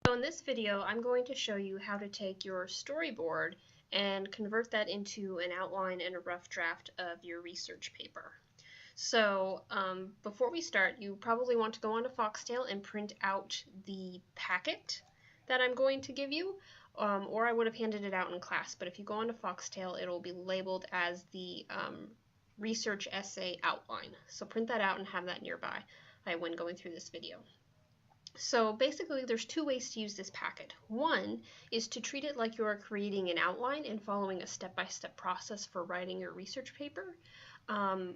So in this video, I'm going to show you how to take your storyboard and convert that into an outline and a rough draft of your research paper. So before we start, you probably want to go onto Foxtail and print out the packet that I'm going to give you, or I would have handed it out in class, but if you go onto Foxtail, it'll be labeled as the research essay outline. So print that out and have that nearby when going through this video. So basically there's two ways to use this packet. One is to treat it like you are creating an outline and following a step-by-step process for writing your research paper.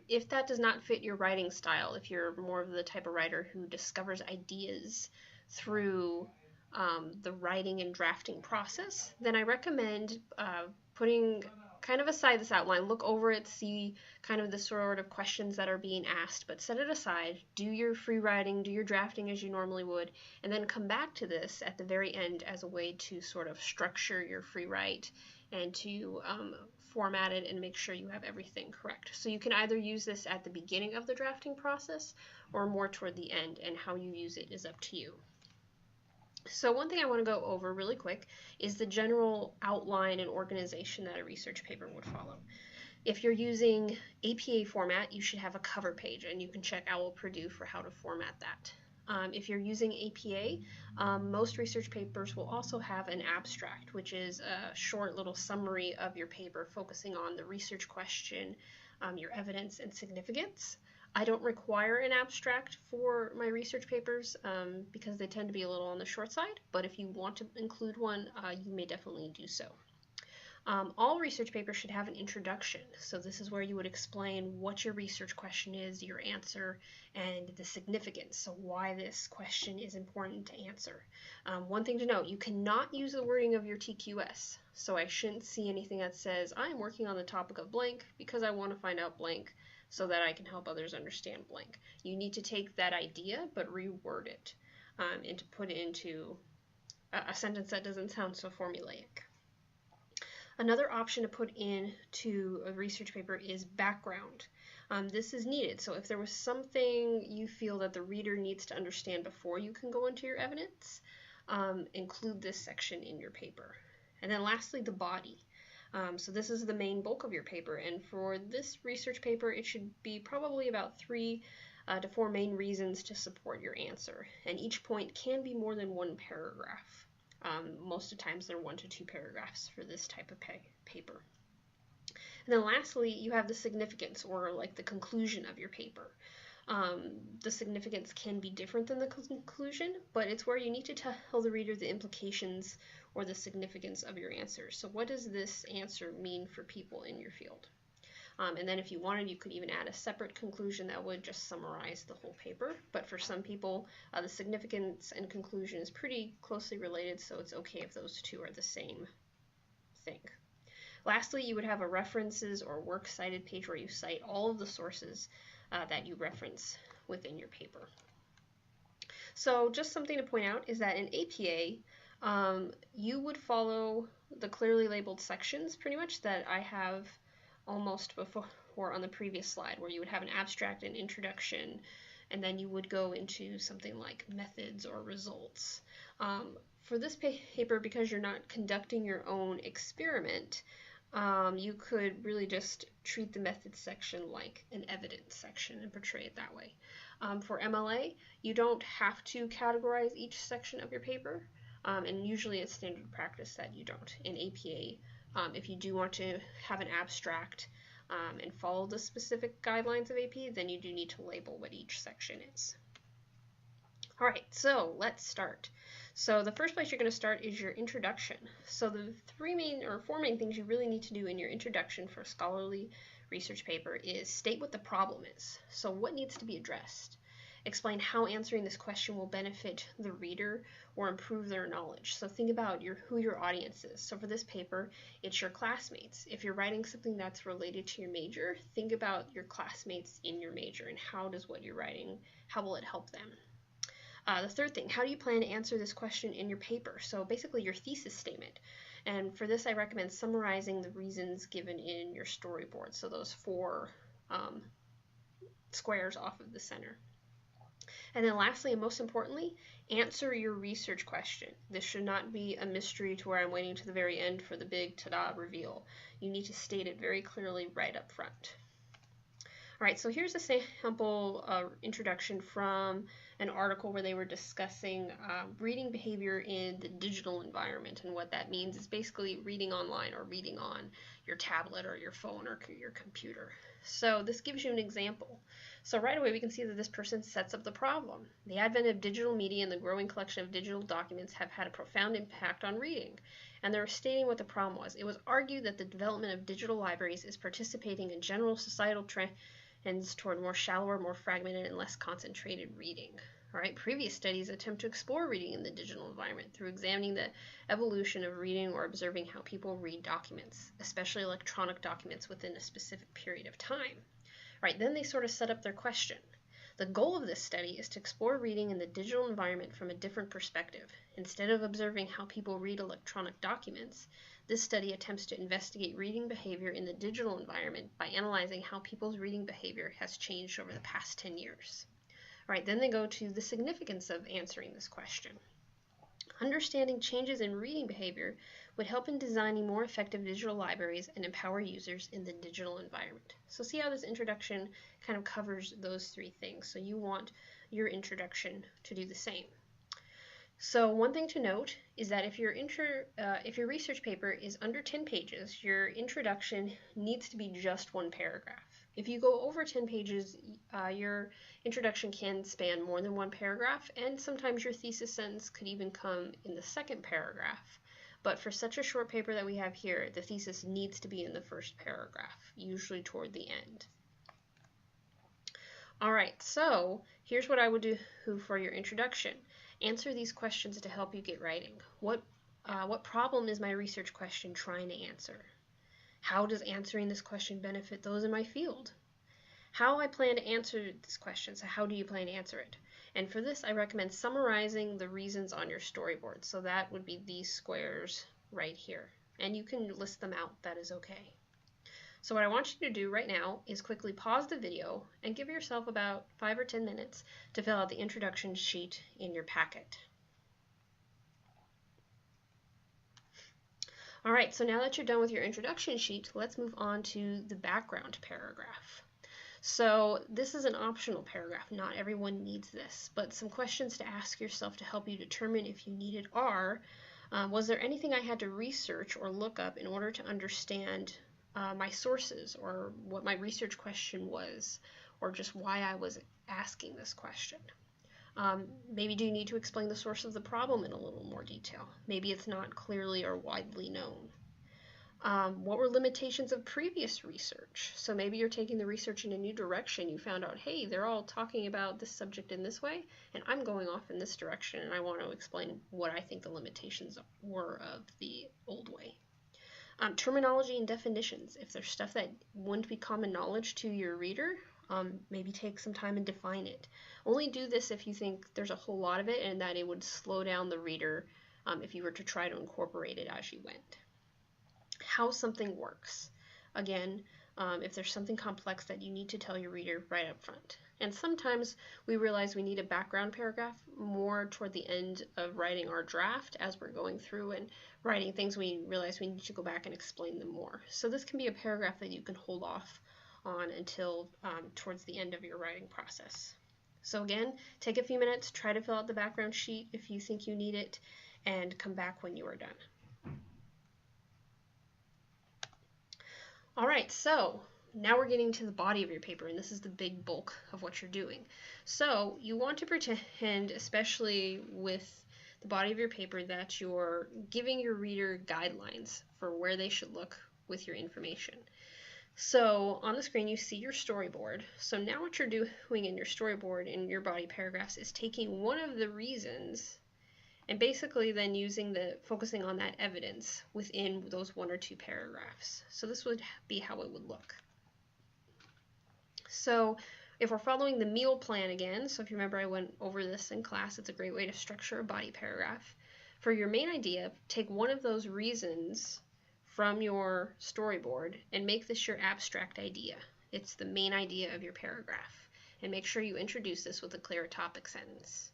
If that does not fit your writing style, if you're more of the type of writer who discovers ideas through the writing and drafting process, then I recommend putting kind of aside this outline, look over it, see kind of the sort of questions that are being asked, but set it aside, do your free writing, do your drafting as you normally would, and then come back to this at the very end as a way to sort of structure your free write and to format it and make sure you have everything correct. So you can either use this at the beginning of the drafting process or more toward the end, and how you use it is up to you. So one thing I want to go over really quick is the general outline and organization that a research paper would follow. If you're using APA format, you should have a cover page, and you can check OWL Purdue for how to format that. If you're using APA, most research papers will also have an abstract, which is a short little summary of your paper focusing on the research question, your evidence, and significance. I don't require an abstract for my research papers because they tend to be a little on the short side, but if you want to include one, you may definitely do so. All research papers should have an introduction, so this is where you would explain what your research question is, your answer, and the significance, so why this question is important to answer. One thing to note, you cannot use the wording of your TQS, so I shouldn't see anything that says, I'm working on the topic of blank because I want to find out blank so that I can help others understand blank. You need to take that idea but reword it and to put it into a sentence that doesn't sound so formulaic. Another option to put into a research paper is background. This is needed, so if there was something you feel that the reader needs to understand before you can go into your evidence, include this section in your paper. And then lastly, the body. So this is the main bulk of your paper, and for this research paper it should be probably about 3 to 4 main reasons to support your answer, and each point can be more than one paragraph. Most of the times they're 1 to 2 paragraphs for this type of paper. And then lastly, you have the significance, or like the conclusion of your paper. The significance can be different than the conclusion, but it's where you need to tell the reader the implications or the significance of your answer. So what does this answer mean for people in your field? And then if you wanted, you could even add a separate conclusion that would just summarize the whole paper. But for some people, the significance and conclusion is pretty closely related, so it's okay if those two are the same thing. Lastly, you would have a references or works cited page where you cite all of the sources that you reference within your paper. So just something to point out is that in APA, you would follow the clearly labeled sections pretty much that I have almost before on the previous slide, where you would have an abstract and introduction, and then you would go into something like methods or results. For this paper, because you're not conducting your own experiment, you could really just treat the methods section like an evidence section and portray it that way. For MLA, you don't have to categorize each section of your paper, and usually it's standard practice that you don't. In APA, if you do want to have an abstract and follow the specific guidelines of AP, then you do need to label what each section is. Alright, so let's start. So the first place you're going to start is your introduction. So the 4 main things you really need to do in your introduction for a scholarly research paper is state what the problem is. So what needs to be addressed? Explain how answering this question will benefit the reader or improve their knowledge. So think about who your audience is. So for this paper, it's your classmates. If you're writing something that's related to your major, think about your classmates in your major and how does what you're writing, how will it help them? The third thing, how do you plan to answer this question in your paper? So basically your thesis statement. And for this, I recommend summarizing the reasons given in your storyboard. So those 4 squares off of the center. And then lastly, and most importantly, answer your research question. This should not be a mystery to where I'm waiting to the very end for the big ta-da reveal. You need to state it very clearly right up front. All right, so here's a sample introduction from an article where they were discussing reading behavior in the digital environment. And what that means is basically reading online or reading on your tablet or your phone or your computer. So this gives you an example. So right away we can see that this person sets up the problem. The advent of digital media and the growing collection of digital documents have had a profound impact on reading. And they're stating what the problem was. It was argued that the development of digital libraries is participating in general societal trends toward more shallower, more fragmented, and less concentrated reading. All right, previous studies attempt to explore reading in the digital environment through examining the evolution of reading or observing how people read documents, especially electronic documents, within a specific period of time. All right, then they sort of set up their question. The goal of this study is to explore reading in the digital environment from a different perspective. Instead of observing how people read electronic documents, this study attempts to investigate reading behavior in the digital environment by analyzing how people's reading behavior has changed over the past 10 years. All right, then they go to the significance of answering this question. Understanding changes in reading behavior would help in designing more effective digital libraries and empower users in the digital environment. So see how this introduction kind of covers those three things. So you want your introduction to do the same. So one thing to note is that if your research paper is under 10 pages, your introduction needs to be just one paragraph. If you go over 10 pages, your introduction can span more than one paragraph, and sometimes your thesis sentence could even come in the second paragraph. But for such a short paper that we have here, the thesis needs to be in the first paragraph, usually toward the end. All right, so here's what I would do for your introduction. Answer these questions to help you get writing. What problem is my research question trying to answer? How does answering this question benefit those in my field? How I plan to answer this question, so how do you plan to answer it? And for this, I recommend summarizing the reasons on your storyboard. So that would be these squares right here. And you can list them out, that is okay. So what I want you to do right now is quickly pause the video and give yourself about 5 or 10 minutes to fill out the introduction sheet in your packet. All right, so now that you're done with your introduction sheet, let's move on to the background paragraph. So this is an optional paragraph. Not everyone needs this, but some questions to ask yourself to help you determine if you need it are, was there anything I had to research or look up in order to understand my sources, or what my research question was, or just why I was asking this question? Maybe do you need to explain the source of the problem in a little more detail? Maybe it's not clearly or widely known. What were limitations of previous research? So maybe you're taking the research in a new direction. You found out, hey, they're all talking about this subject in this way, and I'm going off in this direction, and I want to explain what I think the limitations were of the old way. Terminology and definitions. If there's stuff that wouldn't be common knowledge to your reader, maybe take some time and define it. Only do this if you think there's a whole lot of it and that it would slow down the reader if you were to try to incorporate it as you went. How something works. Again, if there's something complex that you need to tell your reader right up front. And sometimes we realize we need a background paragraph more toward the end of writing our draft. As we're going through and writing things, we realize we need to go back and explain them more. So this can be a paragraph that you can hold off on until towards the end of your writing process. So again, take a few minutes, try to fill out the background sheet if you think you need it, and come back when you are done. All right, so now we're getting to the body of your paper, and this is the big bulk of what you're doing. So you want to pretend, especially with the body of your paper, that you're giving your reader guidelines for where they should look with your information. So on the screen you see your storyboard. So now what you're doing in your storyboard in your body paragraphs is taking one of the reasons and basically then focusing on that evidence within those 1 or 2 paragraphs. So this would be how it would look. So if we're following the meal plan again, so if you remember I went over this in class, it's a great way to structure a body paragraph. For your main idea, take one of those reasons from your storyboard and make this your abstract idea. It's the main idea of your paragraph. and make sure you introduce this with a clear topic sentence.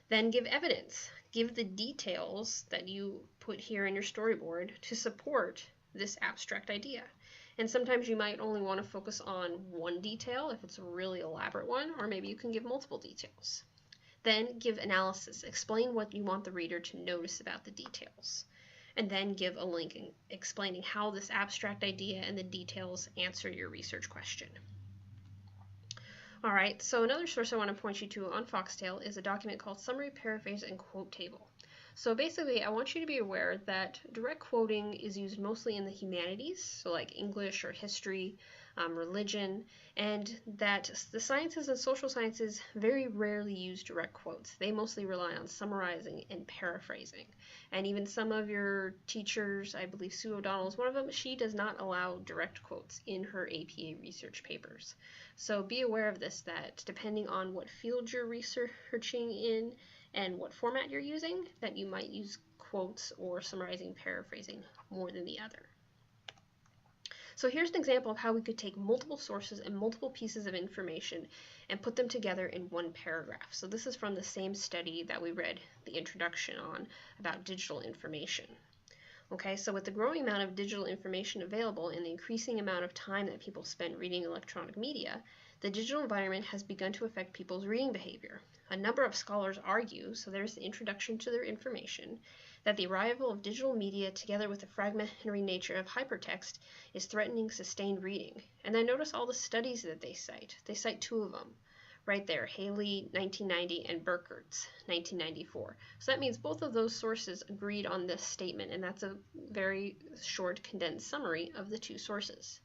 Then give evidence. Give the details that you put here in your storyboard to support this abstract idea. And sometimes you might only want to focus on one detail if it's a really elaborate one, or maybe you can give multiple details. Then give analysis. Explain what you want the reader to notice about the details. And then give a link explaining how this abstract idea and the details answer your research question. All right, so another source I want to point you to on Foxtail is a document called Summary, Paraphrase, and Quote Table. So basically, I want you to be aware that direct quoting is used mostly in the humanities, so like English or history, religion, and that the sciences and social sciences very rarely use direct quotes. They mostly rely on summarizing and paraphrasing. And even some of your teachers, I believe Sue O'Donnell is one of them, she does not allow direct quotes in her APA research papers. So be aware of this, that depending on what field you're researching in and what format you're using, that you might use quotes or summarizing, paraphrasing more than the other. So here's an example of how we could take multiple sources and multiple pieces of information and put them together in one paragraph. So this is from the same study that we read the introduction on about digital information. Okay, so with the growing amount of digital information available and the increasing amount of time that people spend reading electronic media, the digital environment has begun to affect people's reading behavior. A number of scholars argue, so there's the introduction to their information, that the arrival of digital media together with the fragmentary nature of hypertext is threatening sustained reading. And then notice all the studies that they cite. They cite two of them right there, Haley 1990 and Burkert's 1994. So that means both of those sources agreed on this statement, and that's a very short condensed summary of the two sources.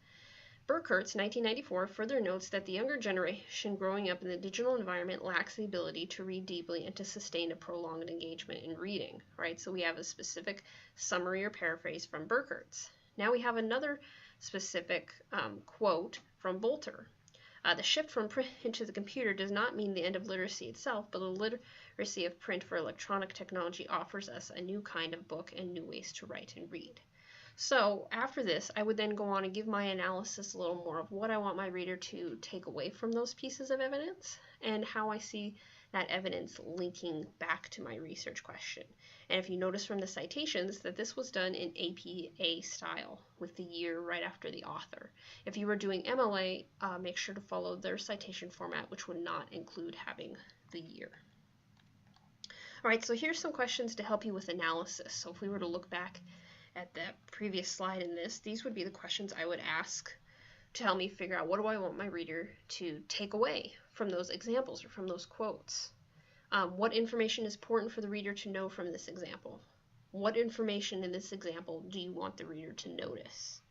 Burkert's 1994 further notes that the younger generation growing up in the digital environment lacks the ability to read deeply and to sustain a prolonged engagement in reading, right? So we have a specific summary or paraphrase from Burkert's. Now we have another specific quote from Bolter. The shift from print into the computer does not mean the end of literacy itself, but the literacy of print for electronic technology offers us a new kind of book and new ways to write and read. So after this, I would then go on and give my analysis a little more of what I want my reader to take away from those pieces of evidence and how I see that evidence linking back to my research question. And if you notice from the citations that this was done in APA style with the year right after the author. If you were doing MLA, make sure to follow their citation format, which would not include having the year. All right, so here's some questions to help you with analysis. So if we were to look back at the previous slide in this, these would be the questions I would ask to help me figure out what do I want my reader to take away from those examples or from those quotes. What information is important for the reader to know from this example? What information in this example do you want the reader to notice?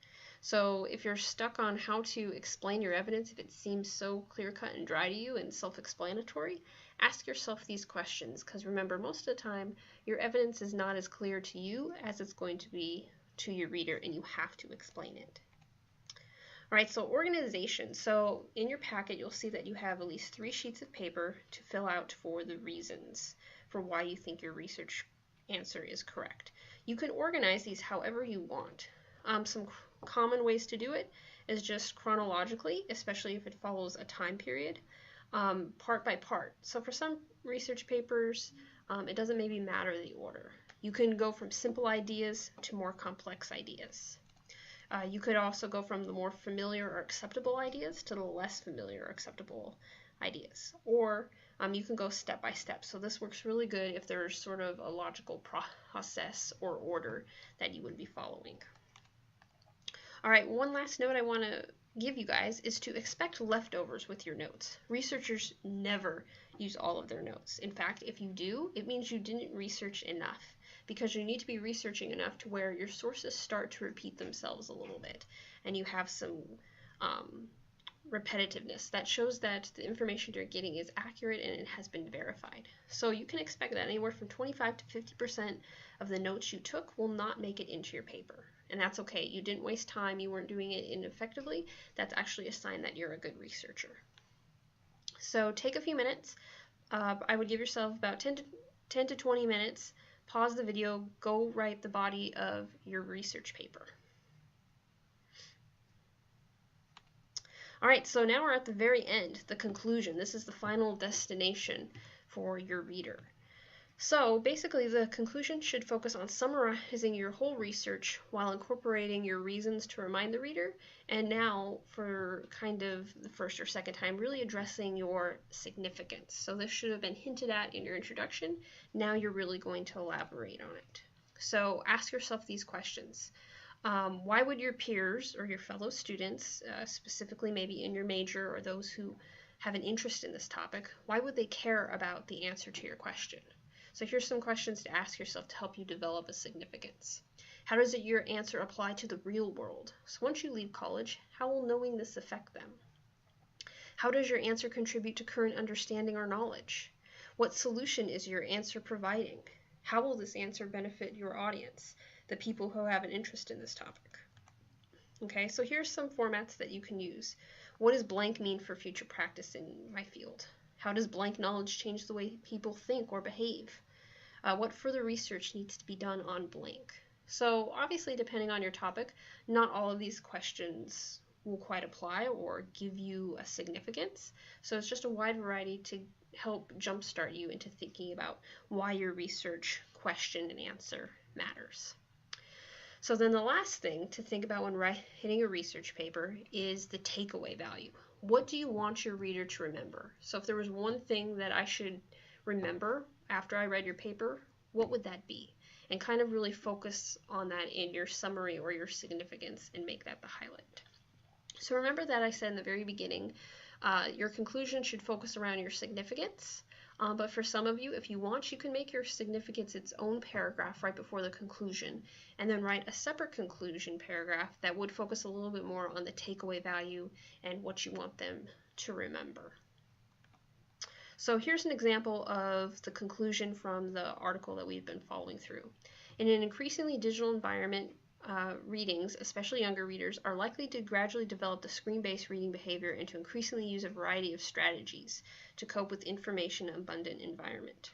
So if you're stuck on how to explain your evidence, if it seems so clear-cut and dry to you and self-explanatory, ask yourself these questions, because remember, most of the time, your evidence is not as clear to you as it's going to be to your reader, and you have to explain it. All right, so organization. So in your packet, you'll see that you have at least 3 sheets of paper to fill out for the reasons for why you think your research answer is correct. You can organize these however you want. Some common ways to do it is just chronologically, especially if it follows a time period, part by part. So for some research papers, it doesn't maybe matter the order. You can go from simple ideas to more complex ideas. You could also go from the more familiar or acceptable ideas to the less familiar or acceptable ideas. Or you can go step by step. So this works really good if there's sort of a logical process or order that you would be following. All right, one last note I want to give you guys is to expect leftovers with your notes. Researchers never use all of their notes. In fact, if you do, it means you didn't research enough, because you need to be researching enough to where your sources start to repeat themselves a little bit and you have some repetitiveness that shows that the information you're getting is accurate and it has been verified. So you can expect that anywhere from 25 to 50% of the notes you took will not make it into your paper. And that's okay. You didn't waste time. You weren't doing it ineffectively. That's actually a sign that you're a good researcher. So take a few minutes. I would give yourself about 10 to 20 minutes. Pause the video. Go write the body of your research paper. All right, so now we're at the very end, the conclusion. This is the final destination for your reader. So basically, the conclusion should focus on summarizing your whole research while incorporating your reasons to remind the reader, and now for kind of the first or second time, really addressing your significance. So this should have been hinted at in your introduction. Now you're really going to elaborate on it. So ask yourself these questions. Why would your peers or your fellow students, specifically maybe in your major or those who have an interest in this topic, why would they care about the answer to your question? So here's some questions to ask yourself to help you develop a significance. How does your answer apply to the real world? So once you leave college, how will knowing this affect them? How does your answer contribute to current understanding or knowledge? What solution is your answer providing? How will this answer benefit your audience, the people who have an interest in this topic? Okay, so here's some formats that you can use. What does blank mean for future practice in my field? How does blank knowledge change the way people think or behave? What further research needs to be done on blank? So obviously, depending on your topic, not all of these questions will quite apply or give you a significance. So it's just a wide variety to help jumpstart you into thinking about why your research question and answer matters. So then the last thing to think about when writing a research paper is the takeaway value. What do you want your reader to remember? So if there was one thing that I should remember after I read your paper, what would that be? And kind of really focus on that in your summary or your significance and make that the highlight. So remember that I said in the very beginning, your conclusion should focus around your significance. But for some of you, if you want, you can make your significance its own paragraph right before the conclusion, and then write a separate conclusion paragraph that would focus a little bit more on the takeaway value and what you want them to remember. So here's an example of the conclusion from the article that we've been following through. In an increasingly digital environment, readings, especially younger readers, are likely to gradually develop the screen-based reading behavior and to increasingly use a variety of strategies to cope with information-abundant environment.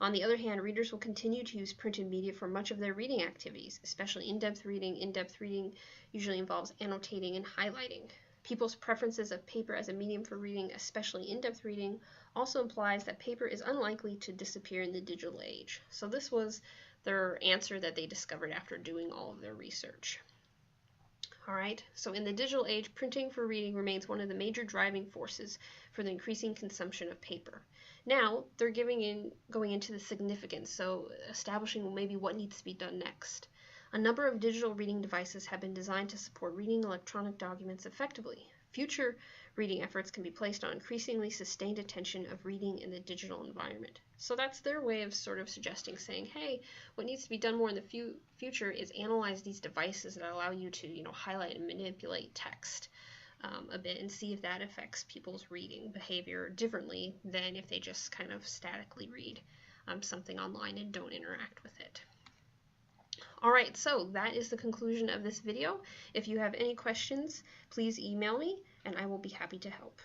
On the other hand, readers will continue to use printed media for much of their reading activities, especially in-depth reading. In-depth reading usually involves annotating and highlighting. People's preferences of paper as a medium for reading, especially in-depth reading, also implies that paper is unlikely to disappear in the digital age. So this was their answer that they discovered after doing all of their research. All right, so in the digital age, printing for reading remains one of the major driving forces for the increasing consumption of paper. Now they're going into the significance, so establishing maybe what needs to be done next. A number of digital reading devices have been designed to support reading electronic documents effectively. Future reading efforts can be placed on increasingly sustained attention of reading in the digital environment. So that's their way of sort of suggesting, saying, hey, what needs to be done more in the future is analyze these devices that allow you to, highlight and manipulate text a bit and see if that affects people's reading behavior differently than if they just kind of statically read something online and don't interact with it. All right, so that is the conclusion of this video. If you have any questions, please email me and I will be happy to help.